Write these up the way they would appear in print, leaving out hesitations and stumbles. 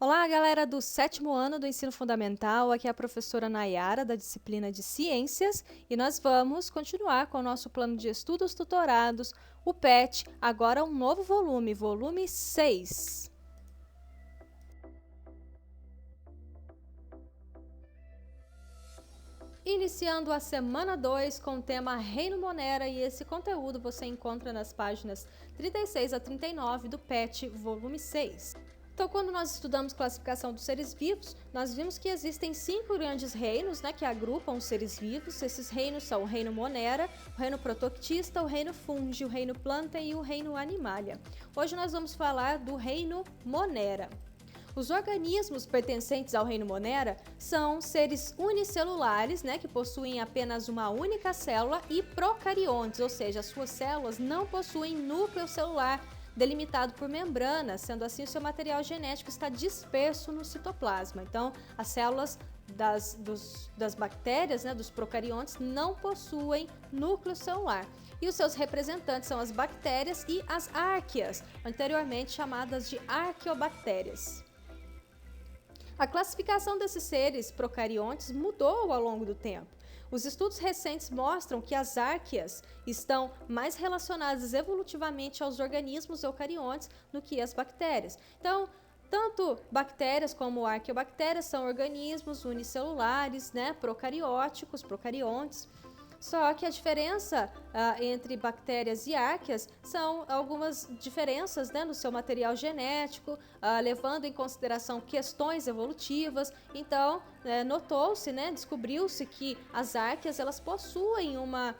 Olá, galera do sétimo ano do ensino fundamental. Aqui é a professora Nayara, da disciplina de Ciências, e nós vamos continuar com o nosso plano de estudos tutorados, o PET, agora um novo volume, volume 6. Iniciando a semana 2 com o tema Reino Monera, e esse conteúdo você encontra nas páginas 36 a 39 do PET, volume 6. Então, quando nós estudamos classificação dos seres vivos, nós vimos que existem 5 grandes reinos, que agrupam os seres vivos. Esses reinos são o reino Monera, o reino Protoctista, o reino Fungi, o reino Planta e o reino Animalia. Hoje nós vamos falar do reino Monera. Os organismos pertencentes ao reino Monera são seres unicelulares, que possuem apenas uma única célula, e procariontes, ou seja, as suas células não possuem núcleo celular delimitado por membrana, sendo assim o seu material genético está disperso no citoplasma. Então, as células das bactérias, dos procariontes, não possuem núcleo celular. E os seus representantes são as bactérias e as árqueas, anteriormente chamadas de arqueobactérias. A classificação desses seres procariontes mudou ao longo do tempo. Os estudos recentes mostram que as árqueas estão mais relacionadas evolutivamente aos organismos eucariontes do que as bactérias. Então, tanto bactérias como arqueobactérias são organismos unicelulares, procarióticos, procariontes. Só que a diferença entre bactérias e árqueas são algumas diferenças no seu material genético, levando em consideração questões evolutivas. Então, notou-se, descobriu-se que as árqueas elas possuem uma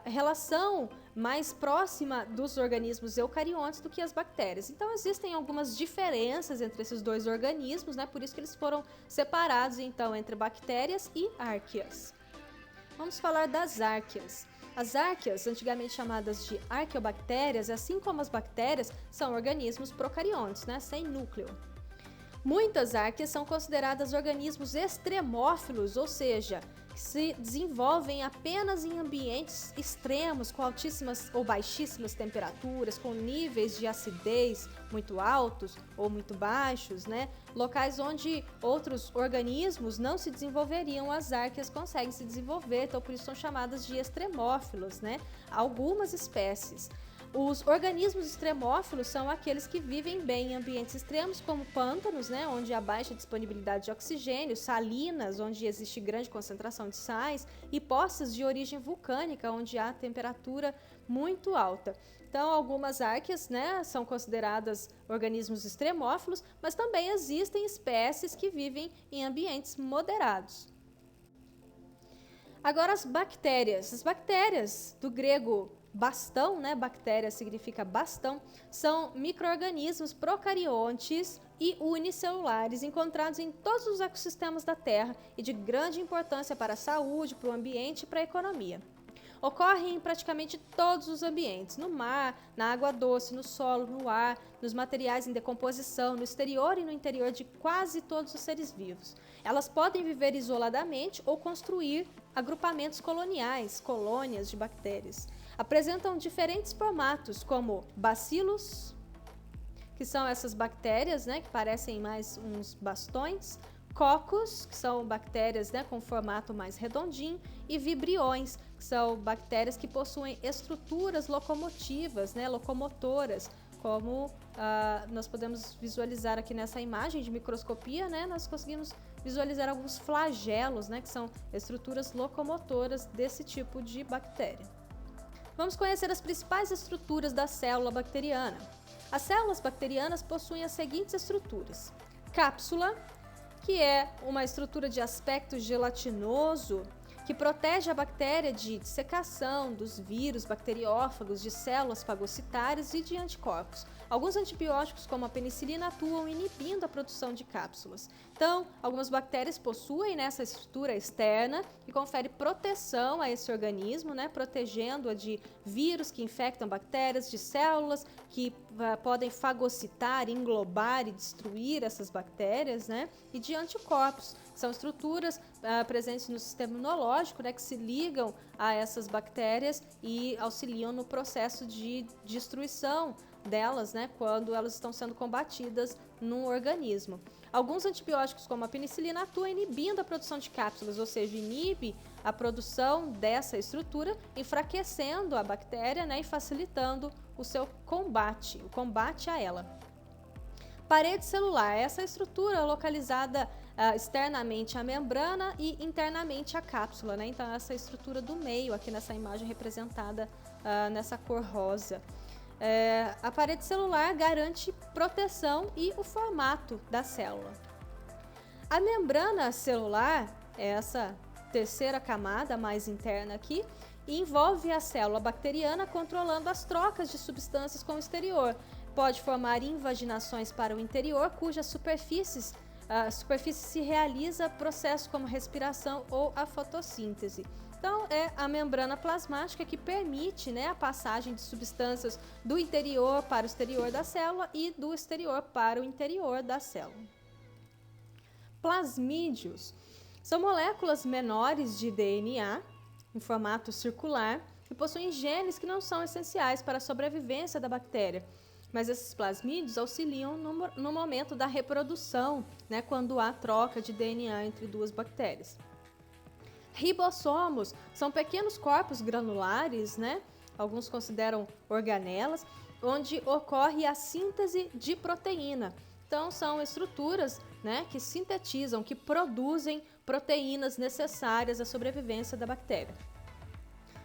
relação mais próxima dos organismos eucariontes do que as bactérias. Então, existem algumas diferenças entre esses dois organismos, por isso que eles foram separados então entre bactérias e árqueas. Vamos falar das árqueas. As árqueas, antigamente chamadas de arqueobactérias, assim como as bactérias, são organismos procariontes, sem núcleo. Muitas árqueas são consideradas organismos extremófilos, ou seja, que se desenvolvem apenas em ambientes extremos, com altíssimas ou baixíssimas temperaturas, com níveis de acidez muito altos ou muito baixos, locais onde outros organismos não se desenvolveriam, as árqueas conseguem se desenvolver, então por isso são chamadas de extremófilos, algumas espécies. Os organismos extremófilos são aqueles que vivem bem em ambientes extremos, como pântanos, onde há baixa disponibilidade de oxigênio, salinas, onde existe grande concentração de sais, e poças de origem vulcânica, onde há temperatura muito alta. Então, algumas árqueas são consideradas organismos extremófilos, mas também existem espécies que vivem em ambientes moderados. Agora, as bactérias. As bactérias, do grego bastão, bactéria significa bastão, são micro-organismos procariontes e unicelulares encontrados em todos os ecossistemas da Terra e de grande importância para a saúde, para o ambiente e para a economia. Ocorrem em praticamente todos os ambientes, no mar, na água doce, no solo, no ar, nos materiais em decomposição, no exterior e no interior de quase todos os seres vivos. Elas podem viver isoladamente ou construir agrupamentos coloniais, colônias de bactérias. Apresentam diferentes formatos, como bacilos, que são essas bactérias, que parecem mais uns bastões, cocos, que são bactérias com formato mais redondinho, e vibriões, que são bactérias que possuem estruturas locomotivas, locomotoras, como nós podemos visualizar aqui nessa imagem de microscopia, nós conseguimos visualizar alguns flagelos, que são estruturas locomotoras desse tipo de bactéria. Vamos conhecer as principais estruturas da célula bacteriana. As células bacterianas possuem as seguintes estruturas: cápsula, que é uma estrutura de aspecto gelatinoso que protege a bactéria de dissecação dos vírus bacteriófagos, de células fagocitárias e de anticorpos. Alguns antibióticos, como a penicilina, atuam inibindo a produção de cápsulas. Então, algumas bactérias possuem essa estrutura externa que confere proteção a esse organismo, protegendo-a de vírus que infectam bactérias, de células que podem fagocitar, englobar e destruir essas bactérias, e de anticorpos. São estruturas presentes no sistema imunológico, que se ligam a essas bactérias e auxiliam no processo de destruição delas, né, quando elas estão sendo combatidas no organismo. Alguns antibióticos, como a penicilina, atuam inibindo a produção de cápsulas, ou seja, inibe a produção dessa estrutura, enfraquecendo a bactéria, né, e facilitando o seu combate, o combate a ela. Parede celular, essa estrutura localizada externamente à membrana e internamente à cápsula, né? Então, essa estrutura do meio, aqui nessa imagem representada nessa cor rosa. A parede celular garante proteção e o formato da célula. A membrana celular, essa terceira camada mais interna aqui, envolve a célula bacteriana controlando as trocas de substâncias com o exterior. Pode formar invaginações para o interior, cuja superfície se realiza processos como respiração ou a fotossíntese. Então, é a membrana plasmática que permite, né, a passagem de substâncias do interior para o exterior da célula e do exterior para o interior da célula. Plasmídios são moléculas menores de DNA em formato circular que possuem genes que não são essenciais para a sobrevivência da bactéria. Mas esses plasmídios auxiliam no momento da reprodução, né, quando há troca de DNA entre duas bactérias. Ribossomos são pequenos corpos granulares, né, alguns consideram organelas, onde ocorre a síntese de proteína. Então, são estruturas, né, que sintetizam, que produzem proteínas necessárias à sobrevivência da bactéria.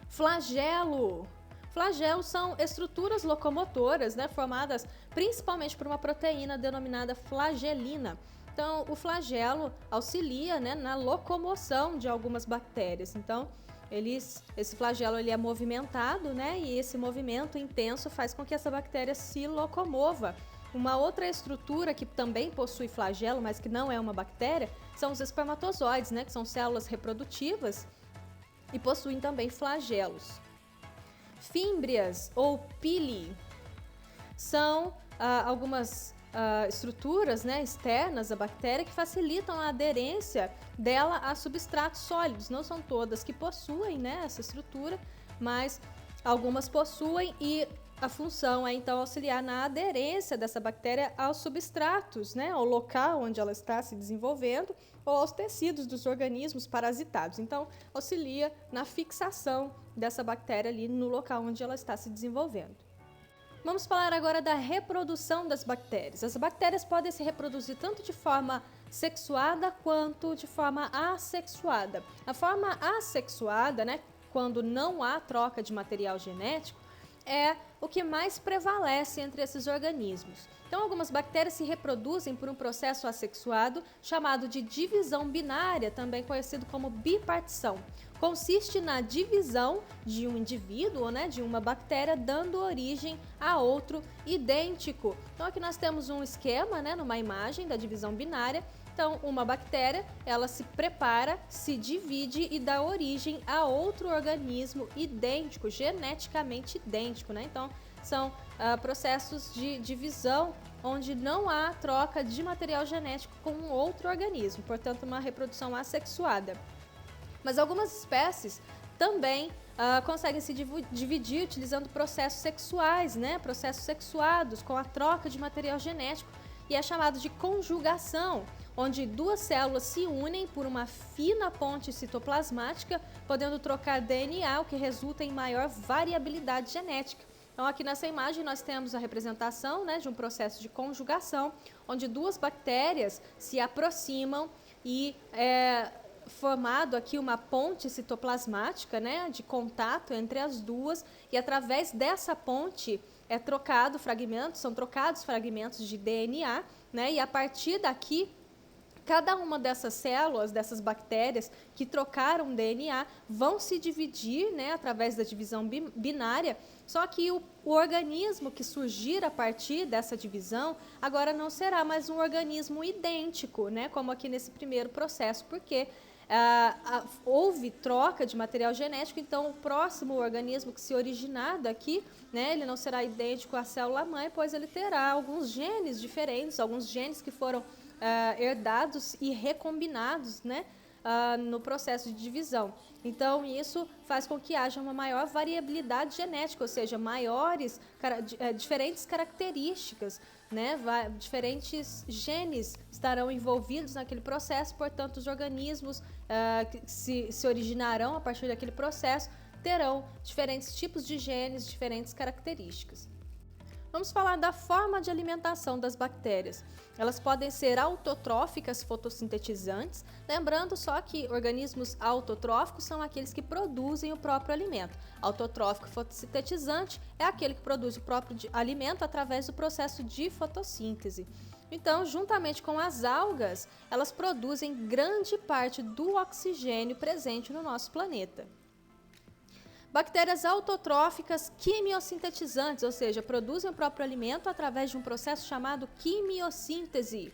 Flagelo. Flagelos são estruturas locomotoras, né, formadas principalmente por uma proteína denominada flagelina. Então, o flagelo auxilia, né, na locomoção de algumas bactérias. Então, esse flagelo ele é movimentado, né, e esse movimento intenso faz com que essa bactéria se locomova. Uma outra estrutura que também possui flagelo, mas que não é uma bactéria, são os espermatozoides, né, que são células reprodutivas e possuem também flagelos. Fímbrias ou pili são algumas estruturas, né, externas à bactéria que facilitam a aderência dela a substratos sólidos. Não são todas que possuem, né, essa estrutura, mas algumas possuem e a função é então auxiliar na aderência dessa bactéria aos substratos, né, ao local onde ela está se desenvolvendo ou aos tecidos dos organismos parasitados. Então, auxilia na fixação dessa bactéria ali no local onde ela está se desenvolvendo. Vamos falar agora da reprodução das bactérias. As bactérias podem se reproduzir tanto de forma sexuada quanto de forma assexuada. A forma assexuada, né, quando não há troca de material genético, é o que mais prevalece entre esses organismos. Então, algumas bactérias se reproduzem por um processo assexuado chamado de divisão binária, também conhecido como bipartição. Consiste na divisão de um indivíduo, né, de uma bactéria, dando origem a outro idêntico. Então, aqui nós temos um esquema, né, numa imagem da divisão binária. Então, uma bactéria, ela se prepara, se divide e dá origem a outro organismo idêntico, geneticamente idêntico, né? Então, são processos de divisão onde não há troca de material genético com um outro organismo, portanto, uma reprodução assexuada. Mas algumas espécies também conseguem se dividir utilizando processos sexuais, né? Processos sexuados com a troca de material genético, e é chamado de conjugação, onde duas células se unem por uma fina ponte citoplasmática, podendo trocar DNA, o que resulta em maior variabilidade genética. Então, aqui nessa imagem nós temos a representação, né, de um processo de conjugação, onde duas bactérias se aproximam e formado aqui uma ponte citoplasmática, né, de contato entre as duas, e através dessa ponte são trocados fragmentos de DNA, né, e a partir daqui, cada uma dessas células, dessas bactérias que trocaram DNA, vão se dividir, né, através da divisão binária, só que o organismo que surgir a partir dessa divisão, agora não será mais um organismo idêntico, né, como aqui nesse primeiro processo, porque houve troca de material genético, então o próximo organismo que se originar daqui, né, ele não será idêntico à célula-mãe, pois ele terá alguns genes diferentes, alguns genes que foram herdados e recombinados, né, no processo de divisão. Então, isso faz com que haja uma maior variabilidade genética, ou seja, diferentes características, né? Diferentes genes estarão envolvidos naquele processo, portanto, os organismos que se originarão a partir daquele processo terão diferentes tipos de genes, diferentes características. Vamos falar da forma de alimentação das bactérias. Elas podem ser autotróficas fotossintetizantes, lembrando só que organismos autotróficos são aqueles que produzem o próprio alimento. Autotrófico fotossintetizante é aquele que produz o próprio alimento através do processo de fotossíntese. Então, juntamente com as algas, elas produzem grande parte do oxigênio presente no nosso planeta. Bactérias autotróficas quimiosintetizantes, ou seja, produzem o próprio alimento através de um processo chamado quimiossíntese.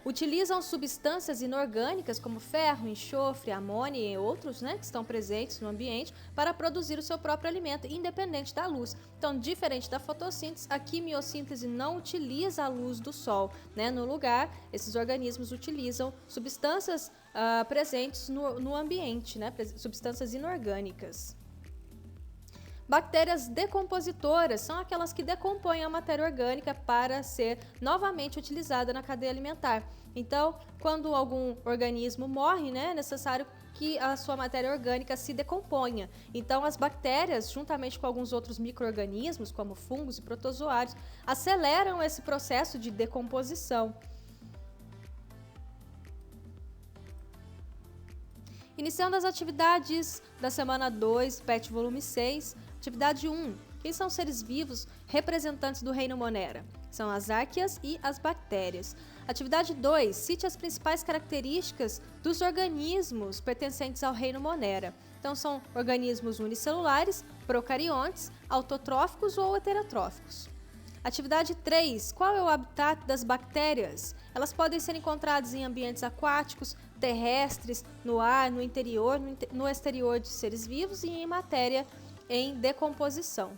Utilizam substâncias inorgânicas como ferro, enxofre, amônia e outros, né, que estão presentes no ambiente para produzir o seu próprio alimento, independente da luz. Então, diferente da fotossíntese, a quimiossíntese não utiliza a luz do sol, né? No lugar, esses organismos utilizam substâncias presentes no ambiente, né? Substâncias inorgânicas. Bactérias decompositoras são aquelas que decompõem a matéria orgânica para ser novamente utilizada na cadeia alimentar. Então, quando algum organismo morre, né, é necessário que a sua matéria orgânica se decomponha. Então, as bactérias, juntamente com alguns outros micro-organismos, como fungos e protozoários, aceleram esse processo de decomposição. Iniciando as atividades da semana 2, PET volume 6, atividade 1. Quem são os seres vivos representantes do reino Monera? São as arqueias e as bactérias. Atividade 2. Cite as principais características dos organismos pertencentes ao reino Monera. Então, são organismos unicelulares, procariontes, autotróficos ou heterotróficos. Atividade 3. Qual é o habitat das bactérias? Elas podem ser encontradas em ambientes aquáticos, terrestres, no ar, no interior, no exterior de seres vivos e em matéria em decomposição.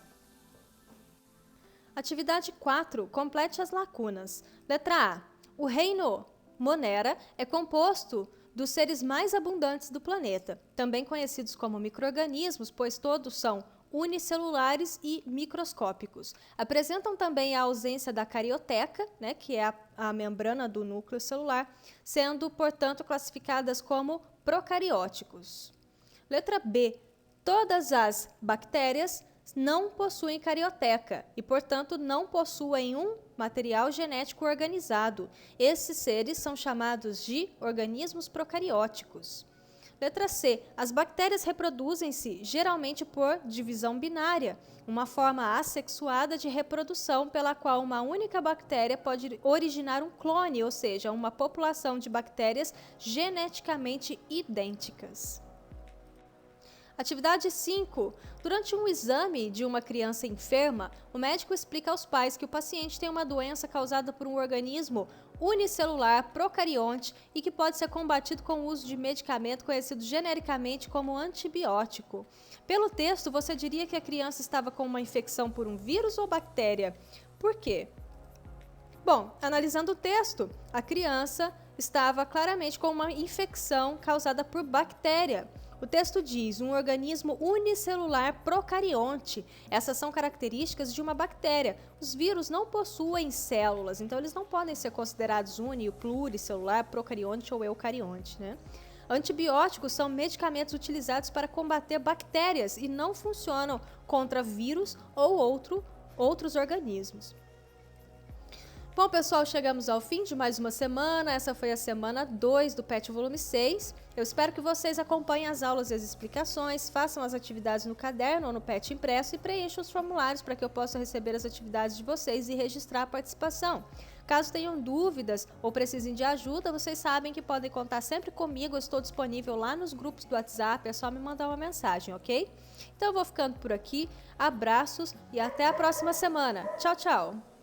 Atividade 4. Complete as lacunas. Letra A. O reino Monera é composto dos seres mais abundantes do planeta, também conhecidos como micro-organismos, pois todos são unicelulares e microscópicos. Apresentam também a ausência da carioteca, né, que é a membrana do núcleo celular, sendo, portanto, classificadas como procarióticos. Letra B. Todas as bactérias não possuem carioteca e, portanto, não possuem um material genético organizado. Esses seres são chamados de organismos procarióticos. Letra C. As bactérias reproduzem-se geralmente por divisão binária, uma forma assexuada de reprodução pela qual uma única bactéria pode originar um clone, ou seja, uma população de bactérias geneticamente idênticas. Atividade 5. Durante um exame de uma criança enferma, o médico explica aos pais que o paciente tem uma doença causada por um organismo unicelular procarionte e que pode ser combatido com o uso de medicamento conhecido genericamente como antibiótico. Pelo texto, você diria que a criança estava com uma infecção por um vírus ou bactéria? Por quê? Bom, analisando o texto, a criança estava claramente com uma infecção causada por bactéria. O texto diz um organismo unicelular procarionte. Essas são características de uma bactéria. Os vírus não possuem células, então eles não podem ser considerados pluricelular, procarionte ou eucarionte, né? Antibióticos são medicamentos utilizados para combater bactérias e não funcionam contra vírus ou outros organismos. Bom, pessoal, chegamos ao fim de mais uma semana. Essa foi a semana 2 do PET volume 6. Eu espero que vocês acompanhem as aulas e as explicações, façam as atividades no caderno ou no PET impresso e preencham os formulários para que eu possa receber as atividades de vocês e registrar a participação. Caso tenham dúvidas ou precisem de ajuda, vocês sabem que podem contar sempre comigo. Eu estou disponível lá nos grupos do WhatsApp, é só me mandar uma mensagem, ok? Então eu vou ficando por aqui, abraços e até a próxima semana. Tchau, tchau!